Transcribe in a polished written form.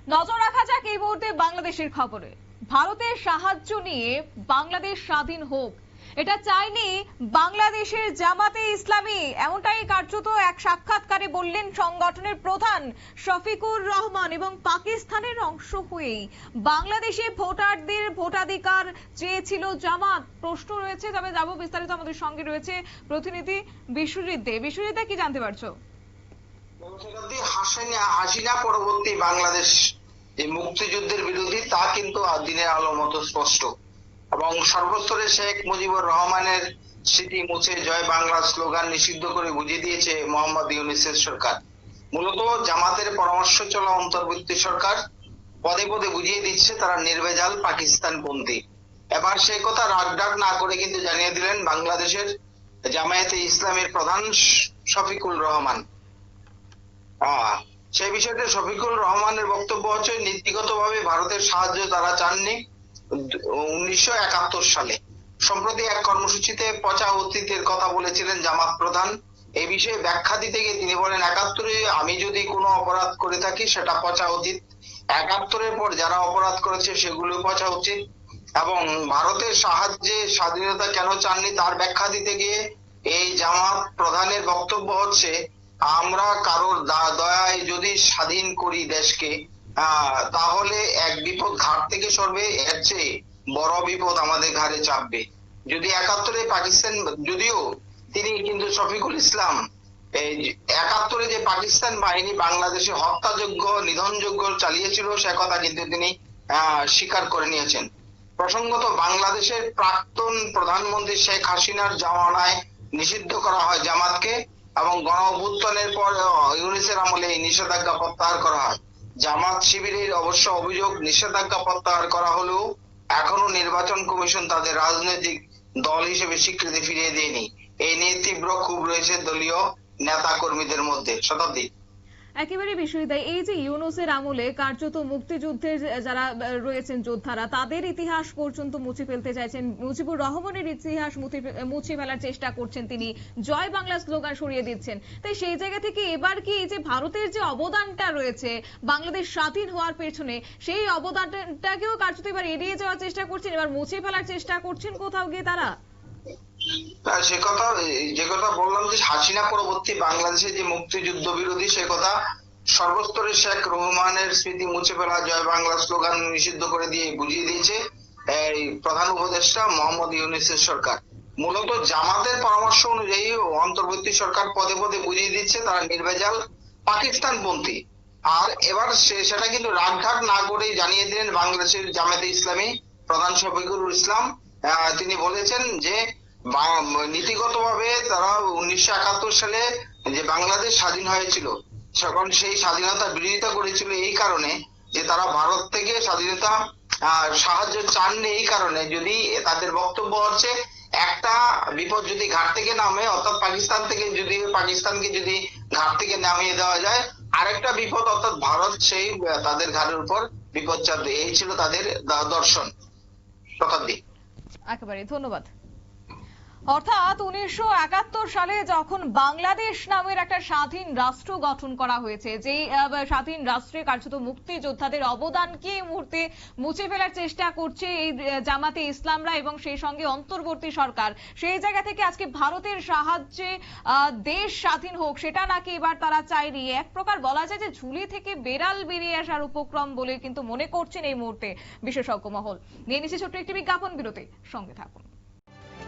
নজর রাখা যাক এই মুহূর্তে বাংলাদেশের খবরে। ভারতের সাহায্য নিয়ে বাংলাদেশ স্বাধীন হোক, এটা চাইনি বাংলাদেশের জামাতে ইসলামী, এমনটাই কার্যত এক সাক্ষাৎকারে বললেন সংগঠনের প্রধান শফিকুর রহমান। এবং পাকিস্তানের অংশ হয়েই বাংলাদেশে ভোটারদের ভোটাধিকার চেয়েছিল জামাত। প্রশ্ন রয়েছে, তবে যাবো বিস্তারিত। আমাদের সঙ্গে রয়েছে প্রতিনিধি বিশ্বজিৎ দে। বিশ্বজিৎ দে, কি জানতে পারছো? হাসিনা পরবর্তী বাংলাদেশ যে মুক্তিযুদ্ধের বিরোধী তা কিন্তু দিনের আলো মতো স্পষ্ট, এবং সর্বস্তরে শেখ মুজিবুর রহমানের স্মৃতি মুছে জয় বাংলা স্লোগান নিষিদ্ধ করে বুঝিয়ে দিয়েছে মোহাম্মদ ইউনূসের সরকার। মূলত জামাতের পরামর্শ চলা অন্তর্বর্তী সরকার পদে পদে বুঝিয়ে দিচ্ছে তারা নির্ভেজাল পাকিস্তানপন্থী। এবার সেই কথা রাগঢাক না করে কিন্তু জানিয়ে দিলেন বাংলাদেশের জামায়াতে ইসলামের প্রধান শফিকুল রহমান। সেই বিষয়টা শফিকুল রহমানের বক্তব্য হচ্ছে, নীতিগতভাবে ভারতের সাহায্য তারা চাননি 1971 সালে। সম্প্রতি এক কর্মসূচিতে পচা অতীতের কথা বলেছিলেন জামাত প্রধান। এই বিষয়ে ব্যাখ্যা দিতে গিয়ে তিনি বলেন, 71-এ আমি যদি কোনো অপরাধ করে থাকি সেটা পচা অতীত, 71-এর পর যারা অপরাধ করেছে সেগুলো পচা উচিত। এবং ভারতের সাহায্যে স্বাধীনতা কেন চাননি তার ব্যাখ্যা দিতে গিয়ে এই জামাত প্রধানের বক্তব্য হচ্ছে, আমরা কারোর দয়ায় যদি স্বাধীন করি দেশকে, তাহলে এক বিপদ ঘাট থেকে সরবে, এর চেয়ে বড় বিপদ আমাদের ঘাড়ে চাপবে। যদি 71-এ পাকিস্তান, যদিও তিনি কিন্তু শফিকুল ইসলাম এই 71-এ যে পাকিস্তান বাহিনী বাংলাদেশে হত্যাযোগ্য নিধনযোগ্য চালিয়েছিল সে কথা কিন্তু তিনি স্বীকার করে নিয়েছেন। প্রসঙ্গত, বাংলাদেশের প্রাক্তন প্রধানমন্ত্রী শেখ হাসিনার জামানায় নিষিদ্ধ করা হয় জামাতকে, এবং গণ অভ্যুত্থানের পর ইউনূসের আমলে এই নিষেধাজ্ঞা প্রত্যাহার করা হয়। জামাত শিবিরের অবশ্য অভিযোগ, নিষেধাজ্ঞা প্রত্যাহার করা হলেও এখনো নির্বাচন কমিশন তাদের রাজনৈতিক দল হিসেবে স্বীকৃতি ফিরিয়ে দেয়নি। এই নিয়ে তীব্র ক্ষোভ রয়েছে দলীয় নেতা কর্মীদের মধ্যে। শতাব্দী, একেবারে বিষয়টা এই যে ইউনূসের আমলে কার্যত মুক্তিযুদ্ধের যারা রয়েছেন যোদ্ধারা, তাদের ইতিহাস পর্যন্ত মুছে ফেলতে চাইছেন। মুজিবুর রহমানের ইতিহাস মুছে ফেলার চেষ্টা করছেন তিনি, জয় বাংলা স্লোগান সরিয়ে দিচ্ছেন। তাই সেই জায়গা থেকে এবার কি এই যে ভারতের যে অবদানটা রয়েছে বাংলাদেশ স্বাধীন হওয়ার পেছনে, সেই অবদানটাকেও কার্যত এবার এড়িয়ে যাওয়ার চেষ্টা করছেন, এবার মুছে ফেলার চেষ্টা করছেন কোথাও গিয়ে তারা? সে কথা যে কথা বললাম যে হাসিনা পরবর্তী বাংলাদেশে যে মুক্তিযুদ্ধ বিরোধী সে কথা সর্বস্তরে শেখ রহমানের স্মৃতি মুছে ফেলা জয় বাংলা স্লোগান নিষিদ্ধ করে দিয়ে বুঝিয়ে দিয়েছে এই প্রধান উপদেষ্টা মোহাম্মদ ইউনূসের সরকার। মূলত জামাতের পরামর্শ অনুযায়ী অন্তর্বর্তী সরকার পদে পদে বুঝিয়ে দিচ্ছে তারা নির্ভেজাল পাকিস্তানপন্থী। আর এবার সেটা কিন্তু রাগঢাক না করেই জানিয়ে দিলেন বাংলাদেশের জামায়াতে ইসলামী প্রধান শফিকুল ইসলাম। তিনি বলেছেন যে নীতিগতভাবে তারা 1971 সালে যে বাংলাদেশ স্বাধীন হয়েছিল তখন সেই স্বাধীনতা বিরোধিতা করেছিল এই কারণে যে তারা ভারত থেকে স্বাধীনতা সাহায্য চাননি। এই কারণে যদি তাদের বক্তব্য হচ্ছে, একটা বিপদ যদি ঘাট থেকে নামে, অর্থাৎ পাকিস্তানকে যদি ঘাট থেকে নামিয়ে দেওয়া যায়, আরেকটা বিপদ অর্থাৎ ভারত সেই তাদের ঘাটের উপর বিপদ চাপবে। এই ছিল তাদের দর্শন। শতাব্দী, একেবারে ধন্যবাদ। অর্থাৎ 1971 সালে যখন বাংলাদেশ নামের একটা স্বাধীন রাষ্ট্র গঠন করা হয়েছে, যেই স্বাধীন রাষ্ট্রে কার্যত মুক্তিযোদ্ধাদের অবদানকে এই মুহূর্তে মুছে ফেলার চেষ্টা করছে এই জামাতে ইসলামরা এবং সেই সঙ্গে অন্তর্বর্তী সরকার, সেই জায়গা থেকে আজকে ভারতের সাহায্যে দেশ স্বাধীন হোক সেটা নাকি এবার তারা চাইনি। এক প্রকার বলা যায় যে ঝুলি থেকে বেড়াল বেরিয়ে আসার উপক্রম বলে কিন্তু মনে করছেন এই মুহূর্তে বিশেষজ্ঞ মহল। নিয়ে নিচ্ছে ছোট্ট একটি বিজ্ঞাপন বিরতি, সঙ্গে থাকুন।